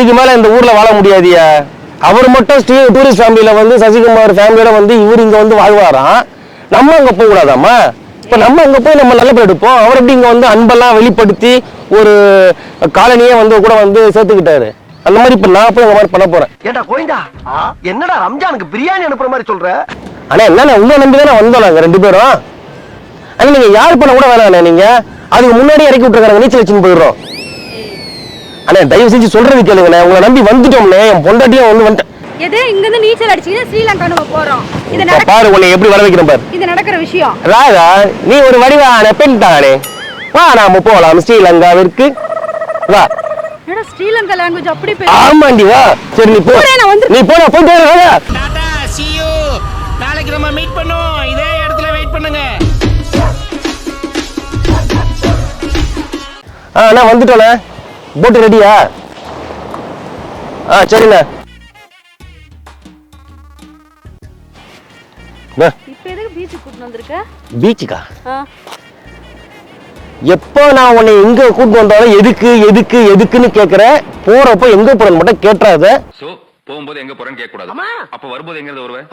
இதுக்கு மேல இந்த ஊர்ல வாழ முடியாதியா. அவர் மட்டும் டூரிஸ்ட் ஃபேமிலியில வந்து சசிகுமார் ஃபேமிலியோட வந்து இவர் இங்க வந்து வாழ்வாராம். நம்ம அங்க போக கூடாதாமா? இப்ப நம்ம அங்க போய் நம்ம நல்ல பேர் எடுப்போம். அவர் எப்படி இங்க வந்து அன்பெல்லாம் வெளிப்படுத்தி ஒரு காலனியே வந்து கூட வந்து சேர்த்துக்கிட்டாரு. அந்த மாதிரி இப்ப நான் போய் அந்த மாதிரி பண்ண போறேன். ஏண்டா கோயிந்தா, என்னடா ரம்ஜானுக்கு பிரியாணி அனுப்புற மாதிரி சொல்ற? ஆனா என்ன உங்களை நம்பிதானே வந்தோம் நாங்க 2 பேரும். ஆனா நீங்க யார் பண்ண கூட வேணாண்ணே. நீங்க அதுக்கு முன்னாடி இறக்கி விட்டுருக்காங்க, நீச்சல் வச்சுன்னு போயிடுறோம். அண்ணே தயவு செஞ்சு சொல்றது கேளுங்கண்ணே. உங்களை நம்பி வந்துட்டோம்னே. என் பொண்டாட்டியும் வந்து வந்துட்டேன். எது இங்க இருந்து நீச்சல் அடிச்சிட்டு ஸ்ரீலங்கா நம்ம போறோம். இது பாரு உன்னை எப்படி வர வைக்கிறேன் பாரு. இது நடக்கிற விஷயம். ராதா நீ ஒரு வடிவான பெண் தானே. வா நாம போலாம் ஸ்ரீலங்காவிற்கு. வா. என்னடா ஸ்ரீலங்கா லாங்குவேஜ் அப்படி பேசு. ஆமாண்டி வா. சரி நீ போ. நீ போடா போயிட்டு வா. Tata see you. நாளைக்கு நம்ம மீட் பண்ணுவோம். இதே இடத்துல வெயிட் பண்ணுங்க. அண்ணா வந்துட்டோண்ணே. போட்டு ரெடியா? சரிண்ணே. இப்போ எதுக்கு பீச்சுக்கு கூட்டிட்டு வந்திருக்க? பீச்சுக்கா? எப்போ நான் உன்னை எங்க கூட்டிட்டு வந்தாலும் எதுக்கு எதுக்கு எதுக்குன்னு கேக்குற. போறப்போ எங்க போறேன்னு மட்டும் கேட்றாத. போகும்போது எங்க போறேன்னு கேட்க கூடாது. அப்ப வரும்போது எங்க இருந்து வருவே?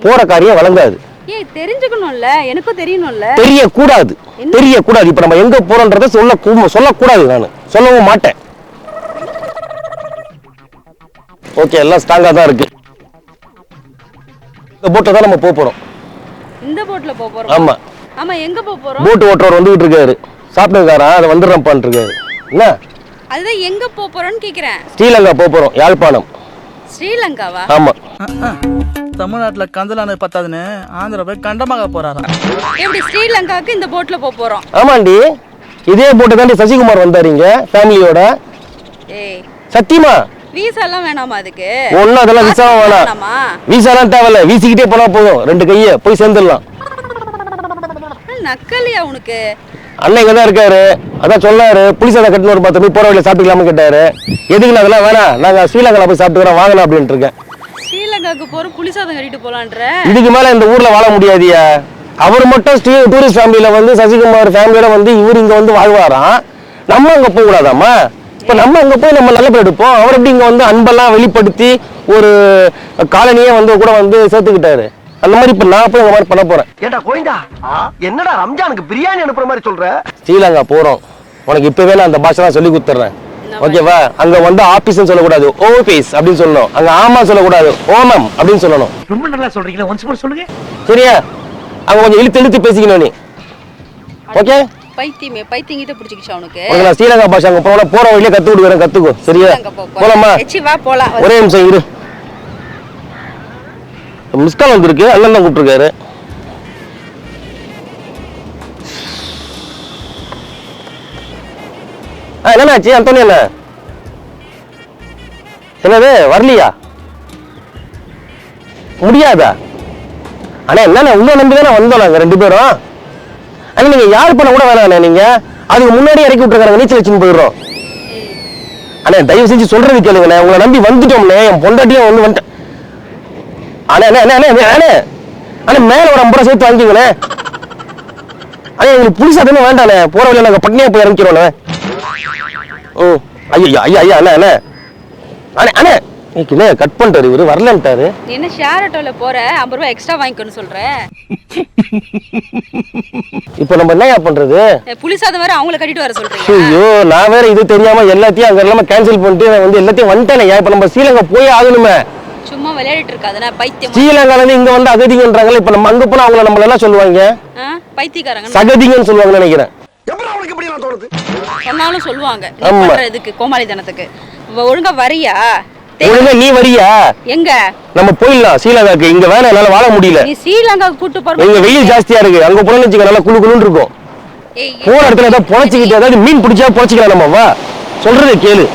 போற காரியம் வழங்காது. ஏய் தெரிஞ்சுக்கணும்ல, எனக்கும் தெரியணும்ல. தெரியக்கூடாது, தெரியக்கூடாது. இப்ப நம்ம எங்க போறோம்ன்றத சொல்லக்கூடாது. நான் சொல்லவும் மாட்டேன். ஓகே எல்லாம் ஸ்ட்ராங்கா தான் இருக்கு. இந்த போட்ல தான் நம்ம போறோம். இந்த போட்ல போறோம். ஆமா ஆமா. எங்க போறோம்? போட் ஓட்டுறவர் வந்துட்டு இருக்காரு. சாப்பிட்டுக்காரா அதை வந்துடுறப்பான் இருக்காரு. என்ன அதுதான் எங்க போறோம்னு கேக்குறேன். ஸ்ரீலங்கா போறோம். யாழ்ப்பாணம். ஸ்ரீலங்காவா? ஆமா. தமிழ்நாட்டுல கந்தலான பத்தாதுன்னு ஆந்திரா போய் கண்டமாக போறாராம். எப்படி ஸ்ரீலங்காவுக்கு இந்த போட்ல போறோம்? ஆமாண்டி. இதே போட்டு தான் சசிகுமார் வந்தாருங்க ஃபேமிலியோட. ஏய் சத்தியமா வீசா எல்லாம் வேணாமா அதுக்கு? ஒண்ணும் அதெல்லாம் விசா வேணாம். வீசா எல்லாம் தேவையில்ல. வீசிக்கிட்டே போனா போதும். 2 கைய போய் சேர்ந்துடலாம். நக்கலியா உனக்கு? அண்ணன் இங்க தான் இருக்காரு. அதான் சொன்னாரு புளிசாத கட்டின ஒரு 10 போற வழியில சாப்பிட்டுக்கலாம கேட்டாரு. எதுக்கு அதெல்லாம் வேணாம், நாங்க ஸ்ரீலங்கால போய் சாப்பிட்டுக்கிறோம் வாங்கலாம் அப்படின்ட்டு இருக்கேன். ஸ்ரீலங்காக்கு போற புளிசாதம் கட்டிட்டு போலான்ற. இதுக்கு மேல இந்த ஊர்ல வாழ முடியாதியா. அவர் மட்டும் டூரிஸ்ட் ஃபேமிலியில வந்து சசிகுமார் ஃபேமிலியோட வந்து இவர் இங்க வந்து வாழ்வாராம். நம்ம அங்க போக கூடாதாமா? இப்ப நம்ம அங்க போய் நம்ம நல்ல பேர் எடுப்போம். அவர் எப்படி இங்க வந்து அன்பெல்லாம் வெளிப்படுத்தி ஒரு காலனியே வந்து கூட வந்து சேர்த்துக்கிட்டாரு. அந்த மாதிரி இப்ப நான் போய் அந்த மாதிரி பண்ண போறேன். ஏண்டா கோயிந்தா, என்னடா ரம்ஜானுக்கு பிரியாணி அனுப்புற மாதிரி சொல்ற? ஸ்ரீலங்கா போறோம். உனக்கு இப்பவே நான் அந்த பாஷை சொல்லி கொடுத்துறேன். ஓகேவா? அங்க வந்து ஆபீஸ் சொல்லக்கூடாது, ஓபீஸ் அப்படின்னு சொல்லணும். அங்க ஆமா சொல்லக்கூடாது, ஓமம் அப்படின்னு சொல்லணும். ரொம்ப நல்லா சொல்றீங்களா? ஒன்ஸ் மோர் சொல்லுங்க. சரியா? அங்க கொஞ்சம் இழுத்து பேசிக்கணும் நீ. ஓகே? பைத்தியமே பைத்தியங்கிட்ட பிடிச்சிக்கிச்சா உனக்கு? நான் ஸ்ரீலங்கா பாஷை அங்க போற வழியில கத்து விடுறேன். கத்துக்கோ. சரியா? போலாமா? வா போலாம். ஒரே நிமிஷம் இரு. மிஸ்கால் வந்துருக்கு. அண்ணன் தான் கூப்பிட்டுருக்காரு. என்னாச்சு அந்தோனி? என்ன என்னது வரலையா? முடியாதா? ஆனா என்ன உங்களை நம்பிதானே வந்தோம் நாங்க 2 பேரும். ஆனா நீங்க யார் பண்ண கூட வேணாண்ணே. நீங்க அதுக்கு முன்னாடி இறக்கி விட்டுருக்காங்க, நீச்சல் வச்சுன்னு போயிடுறோம். அண்ணே தயவு செஞ்சு சொல்றது கேளுங்கண்ணே. உங்களை நம்பி வந்துட்டோம்னே. என் பொண்டாட்டியும் வந்து வந்துட்டேன். அண்ணே மேல ஒரு 50 ரூபா சேர்த்து வாங்கிக்கோண்ணே. அண்ணே எங்களுக்கு புதுசா தானே வேண்டாண்ணே. போற வழியில நாங்க பட்னியா போய் இறங்கிக்கிறோண்ணே. ஐயா அண்ணே அண்ணே கட் பண்ணிட்டாரு. இவரு வரலன்ட்டாரு. என்ன ஷேர் ஆட்டோல போற 50 ரூபாய் எக்ஸ்ட்ரா வாங்கிக்கணும் சொல்ற? இப்போ நம்ம என்னயா பண்றது? புலிசாதம் வேற அவங்கள கட்டிட்டு வர சொல்றீங்க. ஐயோ நான் வேற இது தெரியாம எல்லாத்தையும் அங்க எல்லாம் கேன்சல் பண்ணிட்டு நான் வந்து எல்லாத்தையும் வந்துட்டேனே. இப்ப நம்ம ஸ்ரீலங்கா போய் ஆகணுமே. சும்மா விளையாடிட்டு இருக்காதனா பைத்தியம். ஸ்ரீலங்கால இருந்து இங்க வந்து அகதிங்கன்றாங்க. இப்ப நம்ம அங்க போனா அவங்கள நம்மள என்ன சொல்லுவாங்க? பைத்தியக்காரங்க சகதிங்கன்னு சொல்லுவாங்கன்னு நினைக்கிறேன். எப்பறம் அவங்களுக்கு எப்படி நான் தோணுது? சொன்னாலும் சொல்லுவாங்க. நீ பண்ற இதுக்கு கோமாளிதனத்துக்கு ஒழுங்கா வரியா? ஒழுங்கா நீ வரியா? எங்க நம்ம போயிடலாம் ஸ்ரீலங்காக்கு. இங்க வேணா என்னால வாழ முடியல. நீ ஸ்ரீலங்காக்கு கூட்டி போற. இங்க வெயில் ஜாஸ்தியா இருக்கு. அங்க போறேன்னு வச்சுக்க நல்லா குளு குளுன்னு இருக்கும். போற இடத்துல ஏதாவது பொழைச்சிக்கிட்டு ஏதாவது மீன் பிடிச்சா பொழைச்சிக்கலாம். நம்ம வா சொல்றது கேளு.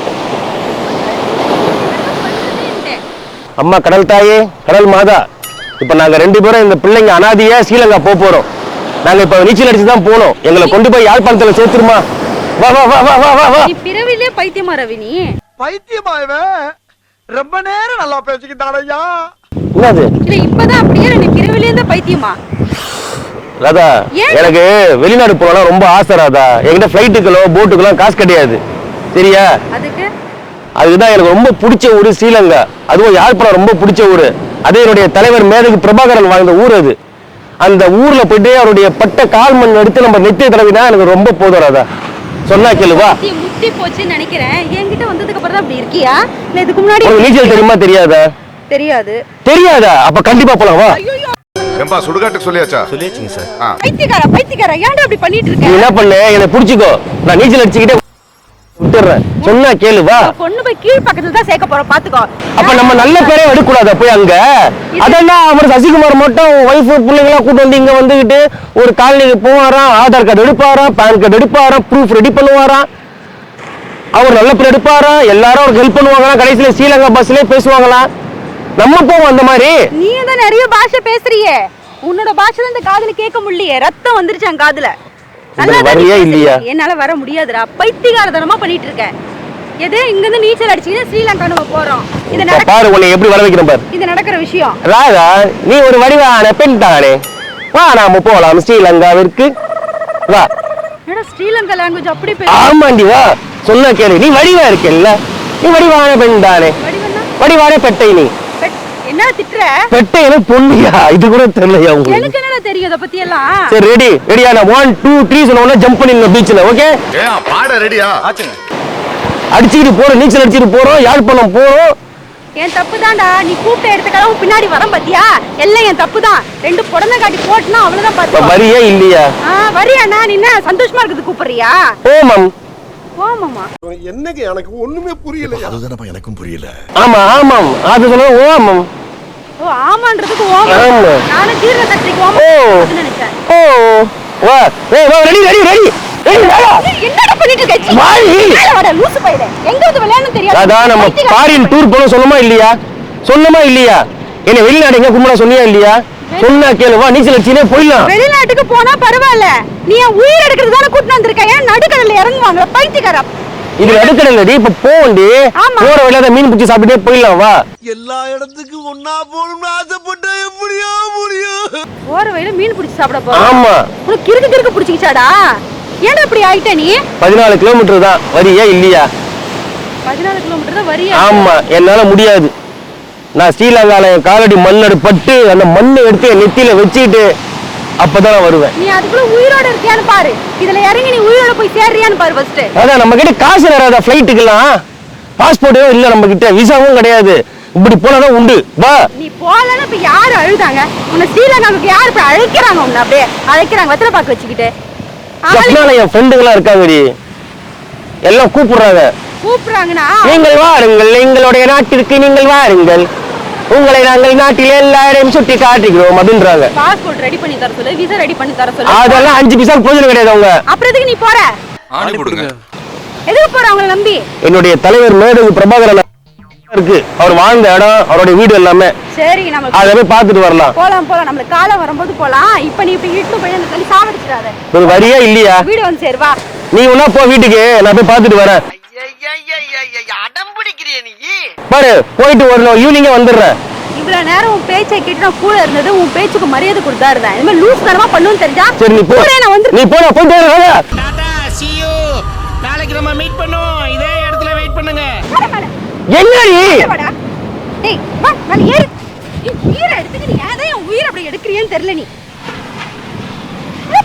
அம்மா கடல் தாயே, கடல் மாதா, இப்ப நாங்க 2 பேரும் இந்த பிள்ளைங்க அனாதியா ஸ்ரீலங்கா போறோம். நாங்க இப்ப நீச்சல் அடிச்சு தான் போனோம். எங்களை கொண்டு போய் யாழ்ப்பாணத்துல சேர்த்துருமா? வா வா வா வா வா வா. நீ பிறவிலே பைத்தியமா ரவி? நீ பைத்தியமா? இவன் ரொம்ப நேரம் நல்லா பேசிக்கிட்டாரையா. என்னது இல்ல இப்பதான் அப்படியே நீ பிறவிலே இருந்த பைத்தியமா? ராதா எனக்கு வெளிநாடு போனா ரொம்ப ஆசை ராதா. என்கிட்ட ஃபிளைட்டுகளோ போட்டுகளோ காசு கிடையாது. சரியா? அதுக்கு அதுதான் எனக்கு ரொம்ப பிடிச்ச ஊரு ஸ்ரீலங்கா. அதுவும் யாழ்ப்பாணம் ரொம்ப பிடிச்ச ஊரு. அதே என்னுடைய தலைவர் மேதகு பிரபாகரன் வாழ்ந்த ஊர் அது. அந்த ஊர்ல போயிட்டு அவருடைய பட்ட கால் மண் எடுத்து நம்ம நெத்திய தடவினா எனக்கு ரொம்ப போதும். சொன்னா கேளுவா. முத்தி போச்சுன்னு நினைக்கிறேன். என்கிட்ட வந்ததுக்கு அப்புறம் தான் அப்படி இருக்கியா? இல்ல இதுக்கு முன்னாடி நீச்சல் தெரியுமா தெரியாதா? தெரியாது. தெரியாதா? அப்ப கண்டிப்பா போலாம் வா. ஏம்பா சுடுகாட்டுக்கு சொல்லியாச்சா? சொல்லியாச்சுங்க சார். பைத்தியக்கார ஏன்டா அப்படி பண்ணிட்டு இருக்க? நீ என்ன பண்ணு, என்னை புடிச்சுக்கோ, நான் நீச்சல் அடிச்சுக்கிட்டே விட்டுறேன். சொன்னா கேளு வா. பொண்ணு போய் கீழ் பக்கத்துல தான் சேர்க்க போறோம், பாத்துக்கோ. அப்ப நம்ம நல்ல பேரே எடுக்கூடாதா போய் அங்க? அதெல்லாம் அவர் சசிகுமார் மட்டும் ஒய்ஃப் பிள்ளைங்களா கூட்டு வந்து இங்க வந்துகிட்டு ஒரு காலனிக்கு போவாராம், ஆதார் கார்டு எடுப்பாராம், பேன் கார்டு எடுப்பாராம், ப்ரூஃப் ரெடி பண்ணுவாராம், அவர் நல்ல பேர் எடுப்பாராம், எல்லாரும் அவருக்கு ஹெல்ப் பண்ணுவாங்களாம், கடைசியில ஸ்ரீலங்கா பஸ்லயே பேசுவாங்களாம். நம்ம போவோம் அந்த மாதிரி. நீ தான் நிறைய பாஷை பேசுறியே, உன்னோட பாஷை தான் இந்த காதுல கேட்க முடியலையே, ரத்தம் வந்துருச்சு என் காதுல. வரியா இல்லையா? என்னால வர முடியாதுடா, பைத்தியக்காரத்தனமா பண்ணிட்டு இருக்க. எதே இங்க இருந்து நீச்சல் அடிச்சுக்கிட்டு ஸ்ரீலங்கா நம்ம போறோம். இது பாரு உன்னை எப்படி வர வைக்கிறேன் பாரு. இது நடக்கிற விஷயம். ராதா நீ ஒரு வடிவான பெண் தானே, வா நாம போலாம் ஸ்ரீலங்காவிற்கு வா. என்னடா ஸ்ரீலங்கா லாங்குவேஜ் அப்படி ஆமாண்டி வா. சொன்னா கேளு, நீ வடிவா இருக்கல்ல, நீ வடிவான பெண் தானே. வடிவான பெட்டை நீ. என்ன திட்ற? பெட்டை எனக்கு பொண்ணியா? இது கூட தெரியலையா உங்களுக்கு? எனக்கு என்னடா தெரியும் இத பத்தி எல்லாம்? சரி ரெடி ரெடியா? நான் 1 2 3 சொன்னோம்னா ஜம்ப் பண்ணிங்க பீச்ல. ஓகே பாட ரெடியா? ஆச்சுங்க. அடிச்சிட்டு போறோம், நீச்சல் அடிச்சிட்டு போறோம், யாழ்ப்பாணம் போறோம். என் தப்பு தான்டா, நீ கூப்பிட்ட இடத்துக்கெல்லாம் பின்னாடி வரம் பாத்தியா? எல்லாம் என் தப்பு தான். 2 புடனை காட்டி போட்டுனா அவ்வளவுதான் பாத்து. வரியா இல்லையா? வரியாண்ணா, நீ என்ன சந்தோஷமா இருக்குது கூப்பிடுறியா? ஓமம் ஓமமா என்னங்க எனக்கு ஒண்ணுமே புரியல. அதுதானப்பா எனக்கும் புரியல. ஆமா ஆமாம் அது சொல்ல ஓமம். ஓ ஆமான்றதுக்கு ஓமம். நானும் ஜீரண சக்திக்கு ஓமம் நினைச்சேன். ஓ வா ஏய் வா ரெடி ரெடி ரெடி ரெடி வா. என்னடா பண்ணிட்டு இருக்க? வாடி வாடா லூசு பையலே. எங்க வந்து விளையாடணும் தெரியாது. அதான் நம்ம ஃபாரின் டூர் போறோம் சொன்னமா இல்லையா? சொன்னமா இல்லையா? என்ன வெளிநாடு எங்க கும்பல சொன்னியா இல்லையா? சொன்னா கேளு வா, நீச்சல் அடிச்சினே போயிடலாம். வெளிநாட்டுக்கு போனா பரவாயில்ல, நீ உயிர் எடுக்கிறது தானே கூட்டு வந்திருக்க. ஏன் நடுக்கடல்ல இறங்குவாங்க பைத்தியக்கார? இது நடுக்கடல்ல டி, இப்ப போண்டி போற வழியில மீன் பிடிச்சி சாப்பிட்டே போயிடலாம் வா. எல்லா இடத்துக்கும் ஒன்னா போகணும்னு ஆசைப்பட்டா எப்படியா முடியும்? போற வழியில மீன் பிடிச்சி சாப்பிட போறோம். ஆமா உனக்கு கிறுக்கு பிடிச்சிக்கிச்சாடா? ஏன்டா இப்படி ஆயிட்ட நீ? 14 கிலோமீட்டர் தான். வரியா இல்லையா? 14 கிலோமீட்டர் தான் வரியா? ஆமா என்னால முடியாது. நான் ஸ்ரீலங்கால என் காலடி மண்ணடு பட்டு அந்த மண்ணை எடுத்து என் நெத்தியில வச்சுக்கிட்டு அப்பதான் நான் வருவேன். நீ அதுக்குள்ள உயிரோட இருக்கியான்னு பாரு. இதுல இறங்கி நீ உயிரோட போய் சேர்றியான்னு பாரு ஃபர்ஸ்ட். அதான் நம்ம கிட்ட காசு வராத ஃப்ளைட்டுக்கெல்லாம். பாஸ்போர்ட்டே இல்ல நம்ம கிட்ட, விசாவும் கிடையாது. இப்படி போனாதான் உண்டு வா. நீ போலன்னா இப்ப யாரு அழுதாங்க? உன்னை ஸ்ரீலங்காவுக்கு யாரு இப்ப அழைக்கிறாங்க? உன்னை அப்படியே அழைக்கிறாங்க வெத்தலை பாக்கு வச்சுக்கிட்டு. ஜப்னால என் ஃப்ரெண்டுங்களா இருக்காங்கடி, எல்லாம் கூப்பிடுறாங்கன்னா நீங்கள் வாருங்கள், எங்களுடைய நாட்டிற்கு நீங்கள் வாருங்கள், உங்களை நாங்கள் நாட்டில் எல்லா இடமும் சுட்டி காட்டுகிறோம் அப்படின்றாங்க. பாஸ்போர்ட் ரெடி பண்ணி தர சொல்லு, விசா ரெடி பண்ணி தர சொல்லு. அதெல்லாம் 5 பைசா பிரயோஜனம் கிடையாது. அவங்க அப்புறம் எதுக்கு நீ போற? ஆணி போடுங்க. எதுக்கு போற அவங்கள நம்பி? என்னுடைய தலைவர் மேதகு பிரபாகரன் இருக்கு, அவர் வாழ்ந்த இடம், அவருடைய வீடு எல்லாமே. சரி நம்ம அதை போய் பார்த்துட்டு வரலாம். போலாம் நம்மளுக்கு காலம் வரும்போது போலாம். இப்ப நீ இப்ப இட்டு போய் அந்த தள்ளி சாவடிச்சிடாத. ஒரு வரியா இல்லையா? வீடு வந்து சேர் வா. நீ ஒன்னா போ வீட்டுக்கு, நான் போய் பார்த்துட்டு வரேன். அடம் பிடிக்கிறிய நீ? பாரு போயிட்டு வரணும், ஈவினிங்கே வந்துடுறேன். இவ்வளவு நேரம் உன் பேச்சை கேட்டு நான் கூட இருந்தது, உன் பேச்சுக்கு மரியாதை கொடுத்தா இருந்தேன். இந்த மாதிரி லூஸ் தரமா பண்ணுன்னு தெரிஞ்சா சரி நீ போ. நான் வந்து நீ போடா போயிட்டு வர. Tata see you. நாளைக்கு நம்ம மீட் பண்ணுவோம், இதே இடத்துல வெயிட் பண்ணுங்க. என்னடி வாடா. டேய் வா நான் ஏறு. நீ உயிரை எடுத்துக்க, நீ ஏதோ என் உயிரை அப்படி எடுக்கறியேன்னு தெரியல. நீ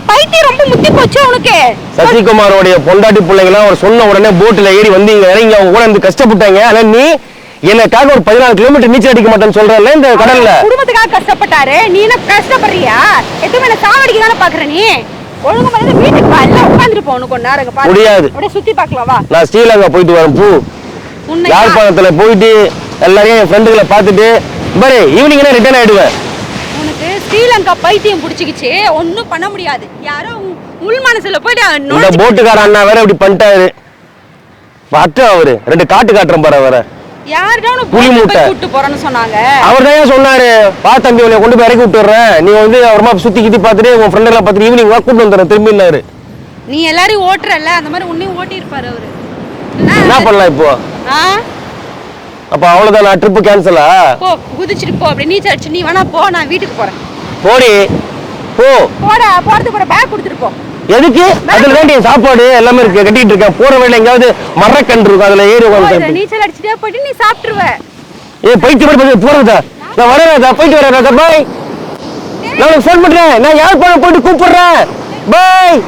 பைத்தியம் ரொம்ப முத்தி போச்சு உனக்கு. சசிகுமாரோடைய பொண்டாட்டி பிள்ளைங்களாம் அவர் சொன்ன உடனே போட்டுல ஏறி வந்து இங்க இறங்கி அவங்க கூட இருந்து கஷ்டப்பட்டாங்க. ஆனா நீ எனக்காக ஒரு 14 கிலோமீட்டர் நீச்சல் அடிக்க மாட்டேன்னு சொல்றல இந்த கடல்ல. குடும்பத்துக்காக கஷ்டப்பட்டாரு, நீ என்ன கஷ்டப்படுறியா? எதுவுமே என்ன சாவடிக்க தானே பாக்குற நீ? ஒழுங்கு மாதிரி வீட்டுக்கு வா, எல்லாம் உட்காந்துட்டு போகணும் கொஞ்ச நேரம். பாரு முடியாது, அப்படியே சுத்தி பார்க்கலாம் வா. நான் ஸ்ரீலங்கா போயிட்டு வரேன். பூ யாழ்ப்பாணத்துல போயிட்டு எல்லாரையும் என் ஃப்ரெண்டுகளை பார்த்துட்டு பாரு ஈவினிங்னா ரிட்டர்ன் ஆயிடுவேன். உனக்கு ஸ்ரீலங்கா பைத்தியம் பிடிச்சிக்கிச்சு, ஒன்னும் பண்ண முடியாது. யாரோ உள் மனசுல போயிட்டு இந்த போட்டுக்கார அண்ணா வேற இப்படி பண்ணிட்டாரு. பார்த்து அவரு 2 காட்டு காட்டுறேன் பாரு. அவரை யார்டா புலி மூட்டை கூட்டு போறேன்னு சொன்னாங்க. அவர் தான் சொன்னாரு, பா தம்பி உன்னை கொண்டு போய் இறக்கி விட்டுறேன், நீ வந்து அப்புறமா சுத்தி கித்தி பார்த்துட்டு உன் ஃப்ரெண்ட் எல்லாம் பார்த்துட்டு ஈவினிங் வா கூட்டு வந்துடுறேன் திரும்பினாரு. நீ எல்லாரையும் ஓட்டுறல, அந்த மாதிரி உன்னையும் ஓட்டி இருப்பாரு அவரு. என்ன பண்ணலாம் இப்போ? அப்ப அவ்வளவுதான், நான் ட்ரிப் கேன்சலா? போ குதிச்சிட்டு போ, அப்படி நீச்சல் அடிச்சு நீ வேணா போ, நான் வீட்டுக்கு போறேன். போடி போ. போடா, போறதுக்கு பேக் கொடுத்துட்டு போ. எதுக்கு அதுல வேண்டிய சாப்பாடு எல்லாமே இருக்கு கட்டிட்டு இருக்கேன் போற வழியில எங்கயாவது மரக்கன்று இருக்கும் அதுல ஏறி உட்காந்து நீச்சல் அடிச்சுட்டே போயிட்டு நீ சாப்பிட்டுருவ. போயிட்டு போறதா நான் வரேன் போயிட்டு வரேன் பாய் நான் ஃபோன் பண்றேன் நான் யாழ்ப்பாணம் போயிட்டு கூப்பிடுறேன் பாய்